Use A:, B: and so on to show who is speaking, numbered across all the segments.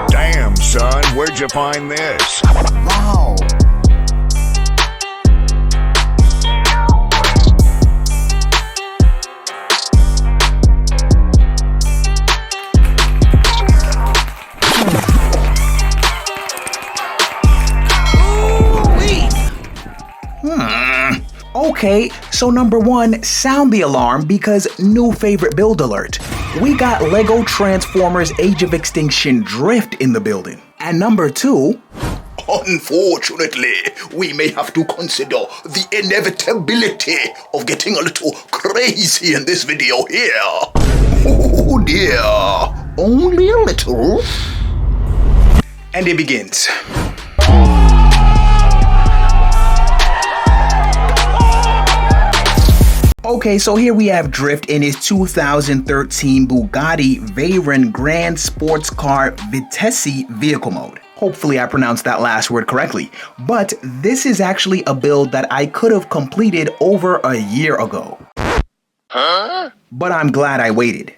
A: Damn, son, where'd you find this?
B: Wow.
C: Okay, so number one, sound the alarm because new favorite build alert. We got Lego Transformers Age of Extinction Drift in the building. And number two,
D: unfortunately, we may have to consider the inevitability of getting a little crazy in this video here. Oh dear, only a little.
C: And it begins. Okay, so here we have Drift in his 2013 Bugatti Veyron Grand Sports Car Vitesse vehicle mode. Hopefully I pronounced that last word correctly. But this is actually a build that I could have completed over a year ago. Huh? But I'm glad I waited.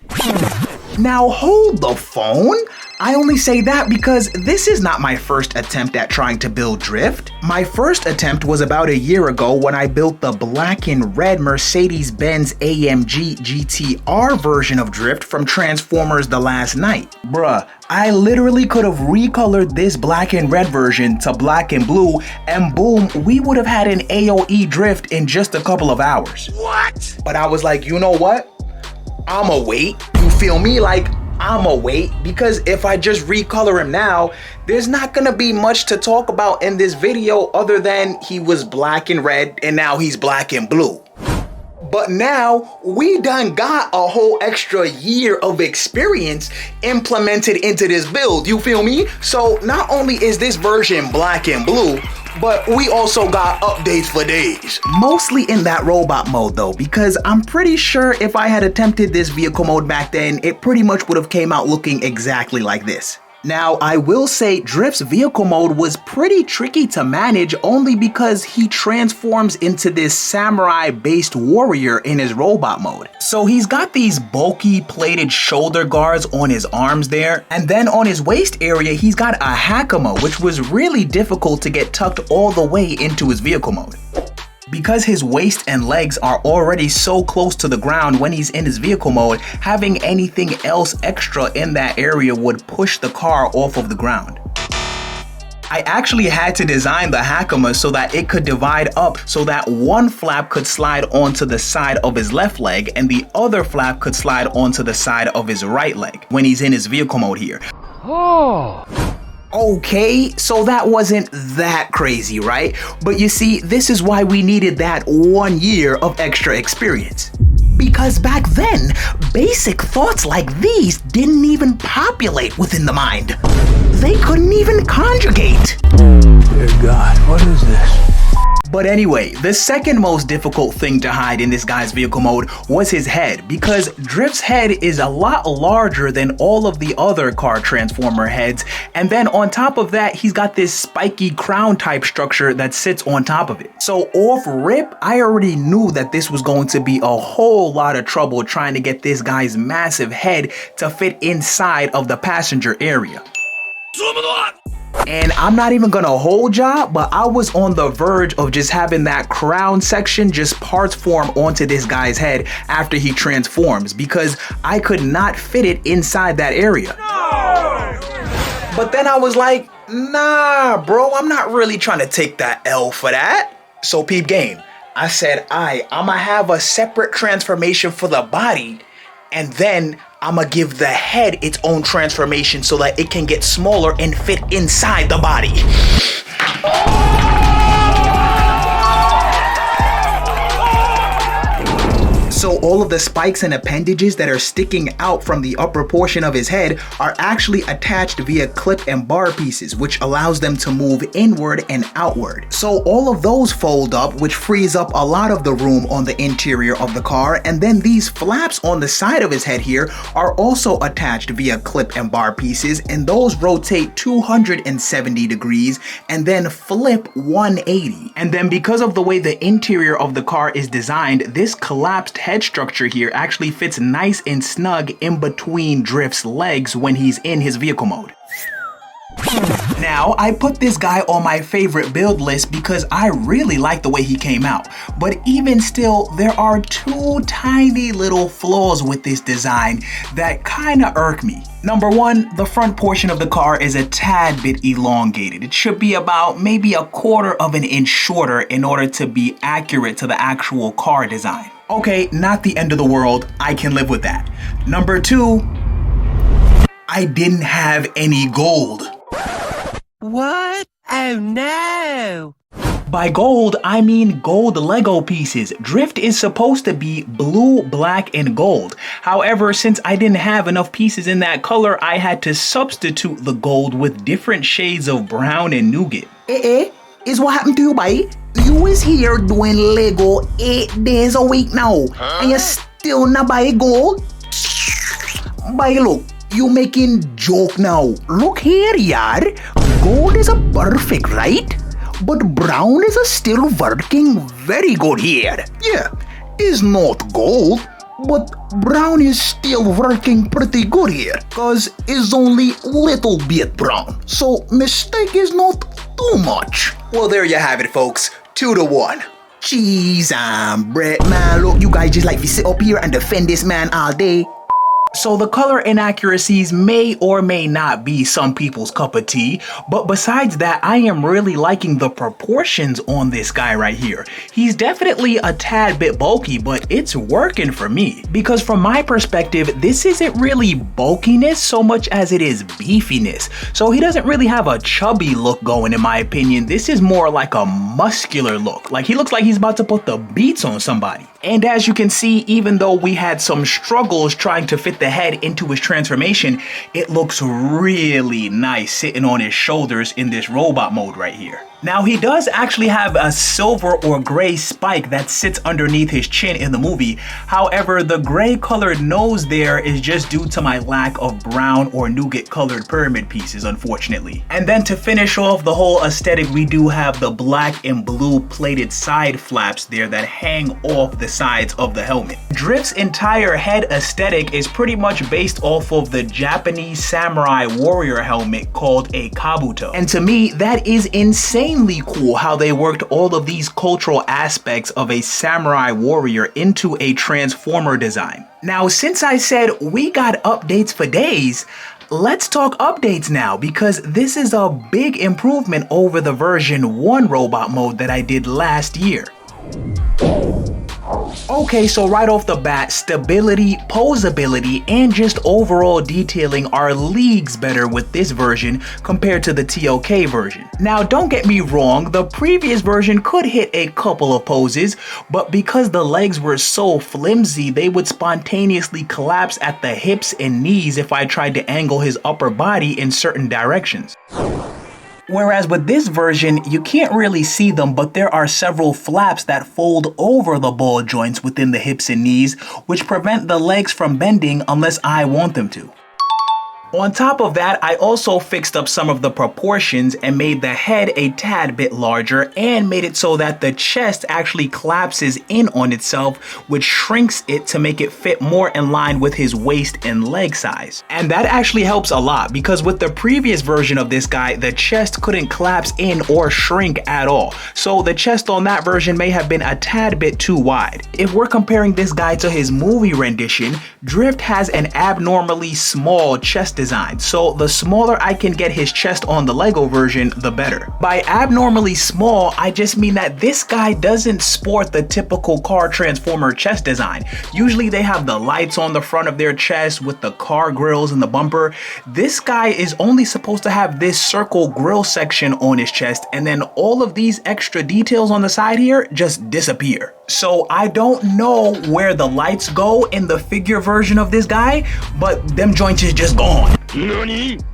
C: Now hold the phone. I only say that because this is not my first attempt at trying to build Drift. My first attempt was about a year ago when I built the black and red Mercedes-Benz AMG GTR version of Drift from Transformers The Last Night. Bruh, I literally could have recolored this black and red version to black and blue, and boom, we would have had an AOE Drift in just a couple of hours.
D: What?
C: But I was like, you know what? I'ma wait. You feel me? Like, I'ma wait, because if I just recolor him now, there's not gonna be much to talk about in this video other than he was black and red and now he's black and blue. But now we done got a whole extra year of experience implemented into this build, you feel me? So not only is this version black and blue, but we also got updates for days. Mostly in that robot mode though, because I'm pretty sure if I had attempted this vehicle mode back then, it pretty much would have came out looking exactly like this. Now, I will say Drift's vehicle mode was pretty tricky to manage only because he transforms into this samurai-based warrior in his robot mode. So he's got these bulky plated shoulder guards on his arms there, and then on his waist area, he's got a hakama, which was really difficult to get tucked all the way into his vehicle mode. Because his waist and legs are already so close to the ground when he's in his vehicle mode, having anything else extra in that area would push the car off of the ground. I actually had to design the hakama so that it could divide up so that one flap could slide onto the side of his left leg and the other flap could slide onto the side of his right leg when he's in his vehicle mode here. Oh. Okay, so that wasn't that crazy, right? But you see, this is why we needed that 1 year of extra experience. Because back then, basic thoughts like these didn't even populate within the mind. They couldn't even conjugate.
B: Dear God, what is this?
C: But anyway, the second most difficult thing to hide in this guy's vehicle mode was his head, because Drift's head is a lot larger than all of the other car transformer heads, and then on top of that, he's got this spiky crown type structure that sits on top of it. So off rip, I already knew that this was going to be a whole lot of trouble trying to get this guy's massive head to fit inside of the passenger area. And I'm not even gonna hold y'all, but I was on the verge of just having that crown section just parts form onto this guy's head after he transforms, because I could not fit it inside that area. No! But then I was like, nah, bro, I'm not really trying to take that L for that. So peep game, I said, I'ma have a separate transformation for the body, and then I'ma give the head its own transformation so that it can get smaller and fit inside the body. So all of the spikes and appendages that are sticking out from the upper portion of his head are actually attached via clip and bar pieces, which allows them to move inward and outward. So all of those fold up, which frees up a lot of the room on the interior of the car, and then these flaps on the side of his head here are also attached via clip and bar pieces, and those rotate 270 degrees and then flip 180. And then because of the way the interior of the car is designed, this collapsed head structure here actually fits nice and snug in between Drift's legs when he's in his vehicle mode. Now, I put this guy on my favorite build list because I really like the way he came out. But even still, there are two tiny little flaws with this design that kinda irk me. Number one, the front portion of the car is a tad bit elongated. It should be about maybe a quarter of an inch shorter in order to be accurate to the actual car design. Okay, not the end of the world, I can live with that. Number two, I didn't have any gold.
E: What? Oh no!
C: By gold, I mean gold Lego pieces. Drift is supposed to be blue, black, and gold. However, since I didn't have enough pieces in that color, I had to substitute the gold with different shades of brown and nougat.
F: Is what happened to you, boy? You was here doing Lego 8 days a week now, and you still not buy gold? Boy, look, you making joke now. Look here, yar. Gold is a perfect, right? But brown is a still working very good here. Yeah, is not gold, but brown is still working pretty good here, cause it's only little bit brown. So mistake is not too much.
C: Well, there you have it, folks. 2-1.
F: Jeez, Brett, man, look, you guys just like to sit up here and defend this man all day.
C: So the color inaccuracies may or may not be some people's cup of tea, but besides that, I am really liking the proportions on this guy right here. He's definitely a tad bit bulky, but it's working for me. Because from my perspective, this isn't really bulkiness so much as it is beefiness. So he doesn't really have a chubby look going, in my opinion. This is more like a muscular look. Like he looks like he's about to put the beats on somebody. And as you can see, even though we had some struggles trying to fit the head into his transformation, it looks really nice sitting on his shoulders in this robot mode right here. Now, he does actually have a silver or gray spike that sits underneath his chin in the movie. However, the gray colored nose there is just due to my lack of brown or nougat colored pyramid pieces, unfortunately. And then to finish off the whole aesthetic, we do have the black and blue plated side flaps there that hang off the sides of the helmet. Drift's entire head aesthetic is pretty much based off of the Japanese samurai warrior helmet called a kabuto. And to me, that is insanely cool how they worked all of these cultural aspects of a samurai warrior into a Transformer design. Now, since I said we got updates for days, let's talk updates now, because this is a big improvement over the version 1 robot mode that I did last year. Okay, so right off the bat, stability, posability, and just overall detailing are leagues better with this version compared to the TOK version. Now, don't get me wrong, the previous version could hit a couple of poses, but because the legs were so flimsy, they would spontaneously collapse at the hips and knees if I tried to angle his upper body in certain directions. Whereas with this version, you can't really see them, but there are several flaps that fold over the ball joints within the hips and knees, which prevent the legs from bending unless I want them to. On top of that, I also fixed up some of the proportions and made the head a tad bit larger and made it so that the chest actually collapses in on itself, which shrinks it to make it fit more in line with his waist and leg size. And that actually helps a lot, because with the previous version of this guy, the chest couldn't collapse in or shrink at all. So the chest on that version may have been a tad bit too wide. If we're comparing this guy to his movie rendition, Drift has an abnormally small chest design, so the smaller I can get his chest on the Lego version, the better. By abnormally small, I just mean that this guy doesn't sport the typical car Transformer chest design. Usually they have the lights on the front of their chest with the car grills and the bumper. This guy is only supposed to have this circle grill section on his chest, and then all of these extra details on the side here just disappear. So I don't know where the lights go in the figure version of this guy, but them joints is just gone.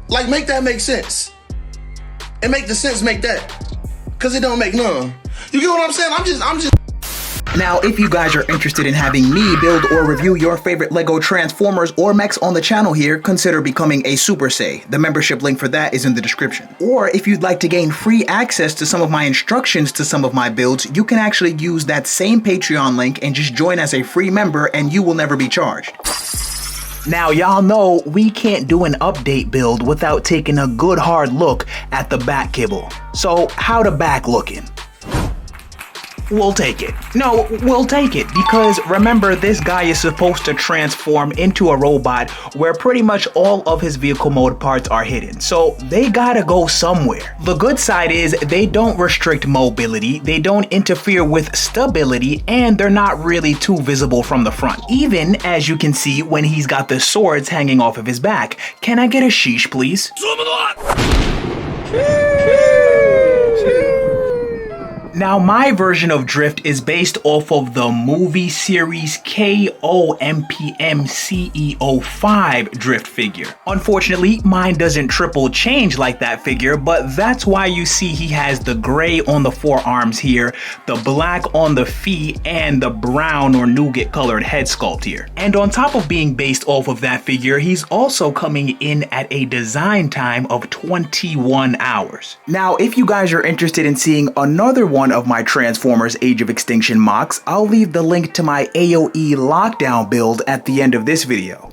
G: Like, make that make sense. And make the sense make that. Cause it don't make none. You get what I'm saying? I'm just
C: Now, if you guys are interested in having me build or review your favorite LEGO Transformers or mechs on the channel here, consider becoming a Super Say. The membership link for that is in the description. Or if you'd like to gain free access to some of my instructions to some of my builds, you can actually use that same Patreon link and just join as a free member and you will never be charged. Now, y'all know we can't do an update build without taking a good hard look at the back kibble. So, how the back looking? We'll take it. No, we'll take it because remember, this guy is supposed to transform into a robot where pretty much all of his vehicle mode parts are hidden. So they gotta go somewhere. The good side is they don't restrict mobility, they don't interfere with stability, and they're not really too visible from the front. Even as you can see when he's got the swords hanging off of his back. Can I get a sheesh, please? Now, my version of Drift is based off of the movie series K.O.M.P.M.C.E.O. Drift figure. Unfortunately, mine doesn't triple change like that figure, but that's why you see he has the gray on the forearms here, the black on the feet, and the brown or nougat colored head sculpt here. And on top of being based off of that figure, he's also coming in at a design time of 21 hours. Now, if you guys are interested in seeing another one of my Transformers Age of Extinction mocks, I'll leave the link to my A.O.E. lockdown build at the end of this video.